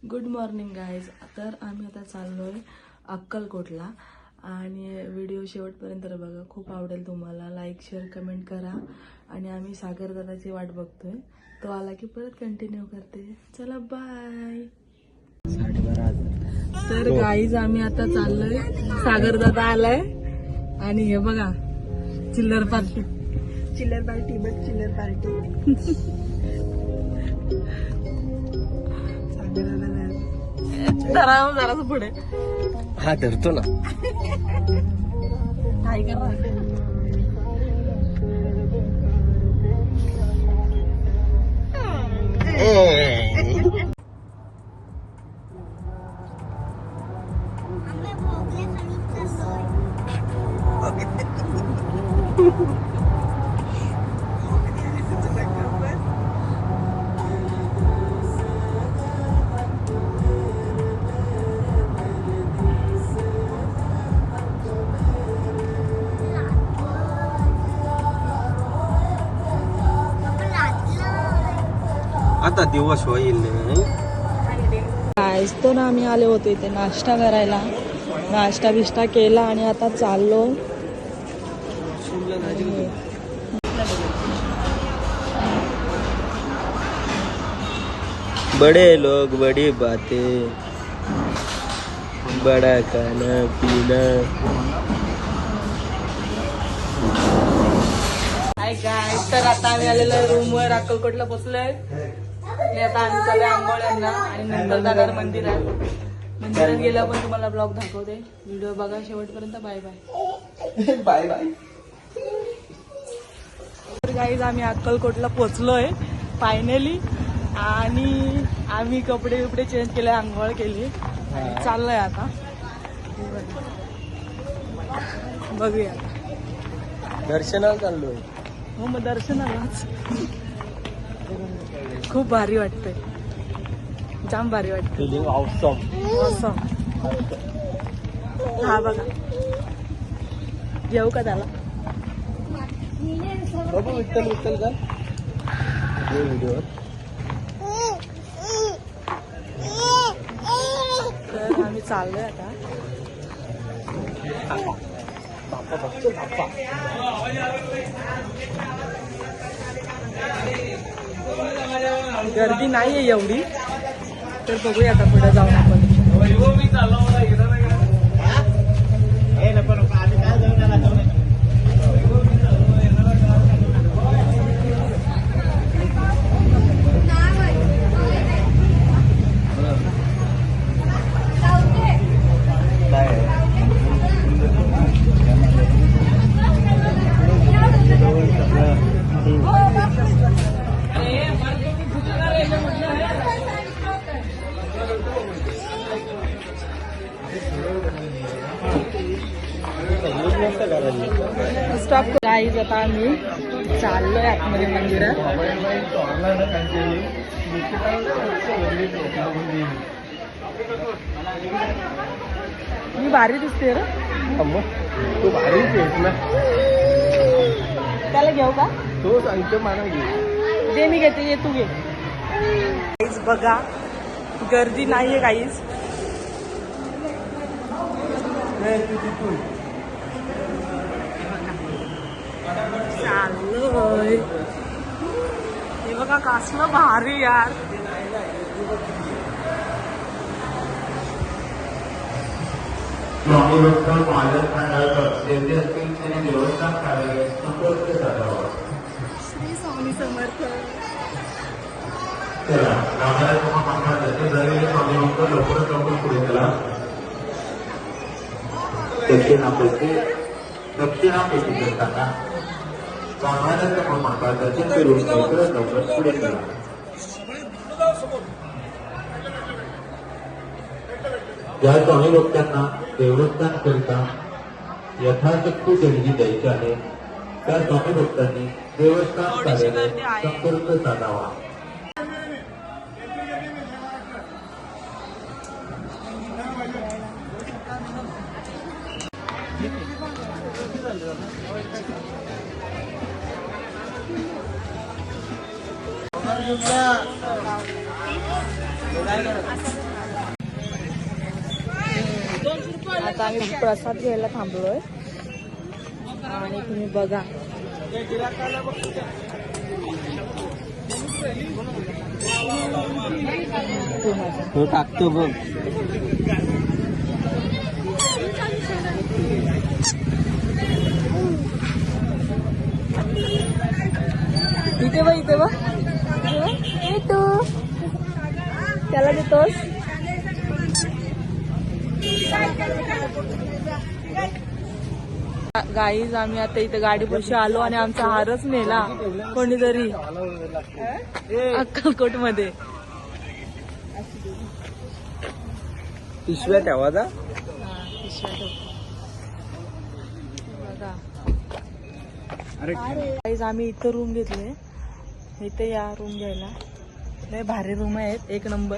Good morning guys. तर आम्ही आता चाललोय अक्कलकोटला आणि व्हिडिओ शेवटपर्यंत बघा, खूप आवडेल तुम्हाला. लाईक शेअर कमेंट करा. आणि आम्ही सागर दादाची वाट बघतोय, तो आला की परत कंटिन्यू करते. चला बाय. तर गाईज आम्ही आता चाललोय, सागर दादा आलाय आणि हे बघा चिल्लर पार्टी बस चिल्लर पार्टी. जरास पुढे हा धरतो ना. काय करा आता दिवस होईल. गाईज तर आम्ही आले होते इथे नाश्ता करायला. नाश्ता बिष्टा केला आणि आता चाललो. बड़े लोग बड़ी बातें, बड़ा खाना पीना. हाय गाईज, तर आता आम्ही आलेलो आहे रूमवर. अक्कलकोटला पोचलोय आणि आता आम्ही चाललोय आंबोळ्यांना आणि नंतर जाणार मंदिरात. मंदिरात गेला पण तुम्हाला ब्लॉग दाखवते. व्हिडिओ बघा शेवटपर्यंत. Bye bye. Bye bye. तर गाईज आम्ही अक्कलकोटला पोचलोय फायनली. आणि आम्ही कपडे बिपडे चेंज केले, आंघोळ केली आणि चाललोय आता. बघूया. दर्शनाला चाललोय. हो मग दर्शनालाच. खूप भारी वाटतंय, जाम भारी वाटतं. Feeling awesome. मौसम हा बघा. येऊ का त्याला? बघू विठ्ठल विठ्ठल का व्हिडिओ. तर आम्ही चाललोय आता. गर्दी नाहीये एवढी, तर बघूया आता पुढे जाऊन आपण. Stop guys. आता आम्ही चाललोय आतमध्ये मंदिरात. मी भारी दिसते रे. तू भारी ना. त्याला घेऊ का? तो सांगतो मला घे. दे, मी घेते. ये तू घे. गाईज बघा, गर्दी नाहीये गाईज. चाललोय. हे बघा कसलं भारी यार. स्वामी भक्त पालन खांडाळकर जेवढे असतील त्यांनी देवस्थान कार्यालय संपर्क साधावा. श्री स्वामी समर्थ. चला रामाला तुम्हा मागणार त्याचे झालेले स्वामी भक्त लवकरच लवकर पुढे चला. दक्षिणापैकी करताना स्वामीनारायणचा प्रमाणपत्र दर्शन करून लवकरच लवकर पुढे चला. ज्या स्वामी भक्तांना देवस्थान करिता यथाशक्ती देणगी द्यायची आहे, त्या स्वामी भक्तांनी देवस्थान कार्यालय संपर्क साधावा. काय करत आता आम्ही प्रसाद घ्यायला थांबलोय आणि तुम्ही बघा तो टाकतो बघ. इथे बघ इथे बघ तू त्याला देतोस. गाईज आम्ही आता इथे गाडी पशी आलो आणि आमचा हारच नेला कोणीतरी अक्कलकोट मध्ये. पिशव्या ठेवा जा. बघा अरे गाईज आम्ही इथं रूम घेतले. इथे या रूम घ्यायला. लय भारी रूम आहेत एक नंबर.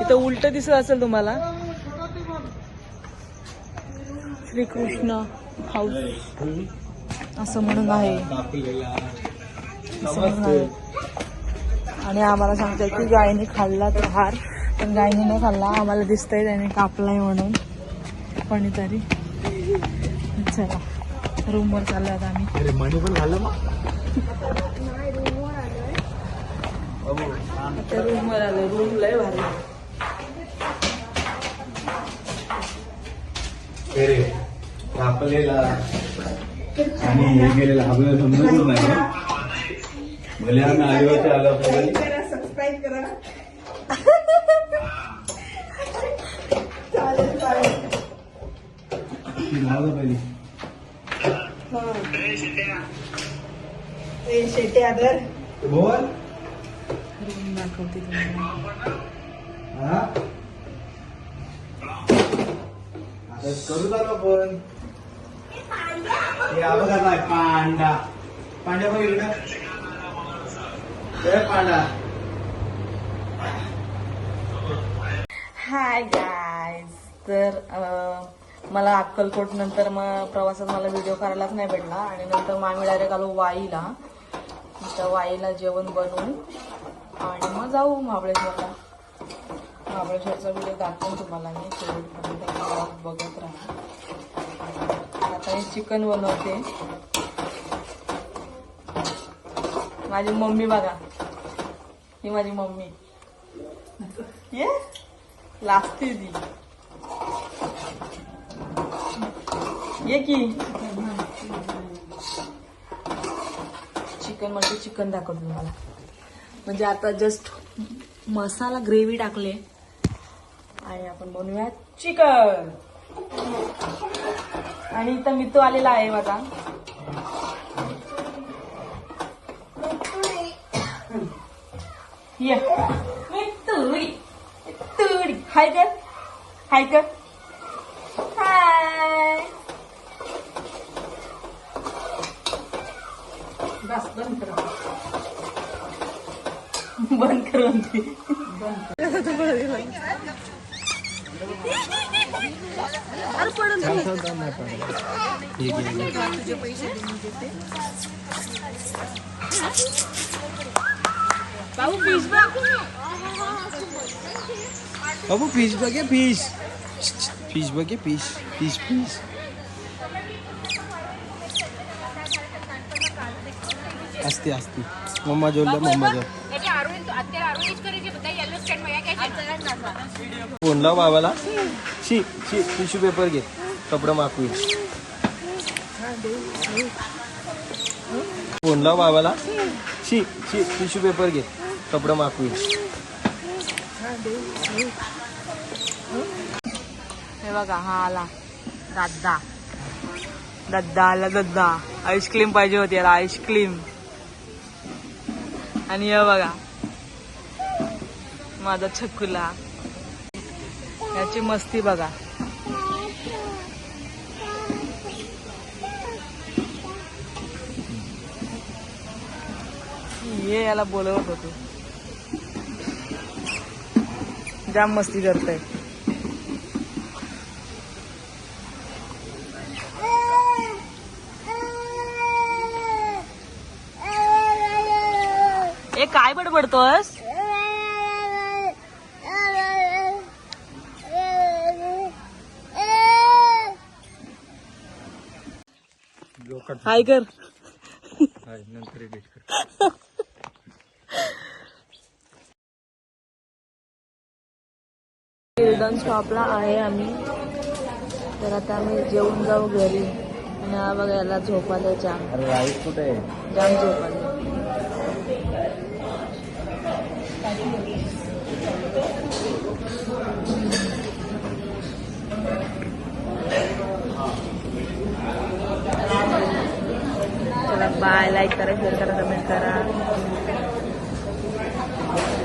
इथं उलट दिसत असेल तुम्हाला. श्रीकृष्ण हाऊस असं म्हणून आहे. असं म्हणून आहे. आणि आम्हाला सांगताय की गायने खाल्ला तर हार पण गायने नाही खाल्ला. आम्हाला दिसतंय त्याने कापलाय म्हणून कोणीतरी. चला रूमवर चाललो आता आम्ही. अरे मणी पण घाललं मग. आता रूमवर आलो. रूम लय भारी. कापलेला आणि हे गेलेला आपल्याला समजतच नाही. भले आम्ही आईवरती आलो सबस्क्राईब करा. पहिली शेटे आदर बोल. रूम दाखवते तुम्हाला. हा आता करू झालं पण हे बघा काय पांडा. पांड्या बघ इकडं. पांडा. Hi guys. तर मला अक्कलकोट नंतर मग प्रवासात मला व्हिडिओ करायलाच नाही भेटला आणि नंतर मग आम्ही डायरेक्ट आलो वाईला. त्या वाईला जेवण बनवून आणि मग जाऊ महाबळेश्वरला. महाबळेश्वरचा व्हिडिओ दाखवून तुम्हाला मी शेवटपर्यंत ब्लॉग बघत राहा. आता मी चिकन बनवते. माझी मम्मी बघा. ही माझी मम्मी. ये लागते ती. ये की चिकन म्हणजे चिकन दाखवतो तुम्हाला. म्हणजे आता जस्ट मसाला ग्रेव्ही टाकले आणि आपण बनवूया चिकन. आणि इथं मितू आलेला आहे माझा. ये मितुरी मितुरी. हाय कर हाय कर हाय. बस बंद करा. बंद करून दे. अरे पडून तुझे पैसे बाबू फिश बाबू फिश बघे. फिश फिश बघे. Fish fish fish. असते असते. मम्मा जोडलं मम्मा जोड. फोन लाव बाबाला. शी शी टिश्यू पेपर घे. कपडा माकू. फोन लाव बाबाला. शी शी टिश्यू पेपर घे. कपडा माकू. हे बघा हा आला दादा. दादा आला दादा. आईस्क्रीम पाहिजे होती याला. आईस्क्रीम. आणि हे बघा माझा छकुला. याची मस्ती बघा. ये याला बोलवत होतो. जाम मस्ती करतोय. ए काय बडबडतोस. हाय कर. नंतर एडिट कर. चिल्ड्रन स्टॉपला आहे आम्ही. तर आता आम्ही जेवून जाऊ घरी. आणि हा बघा याला झोपाले जाम. अरे राईस कुठे आहे? जाम झोपाले. चला बाय. लाईक करा, शेअर करा, कमेंट करा.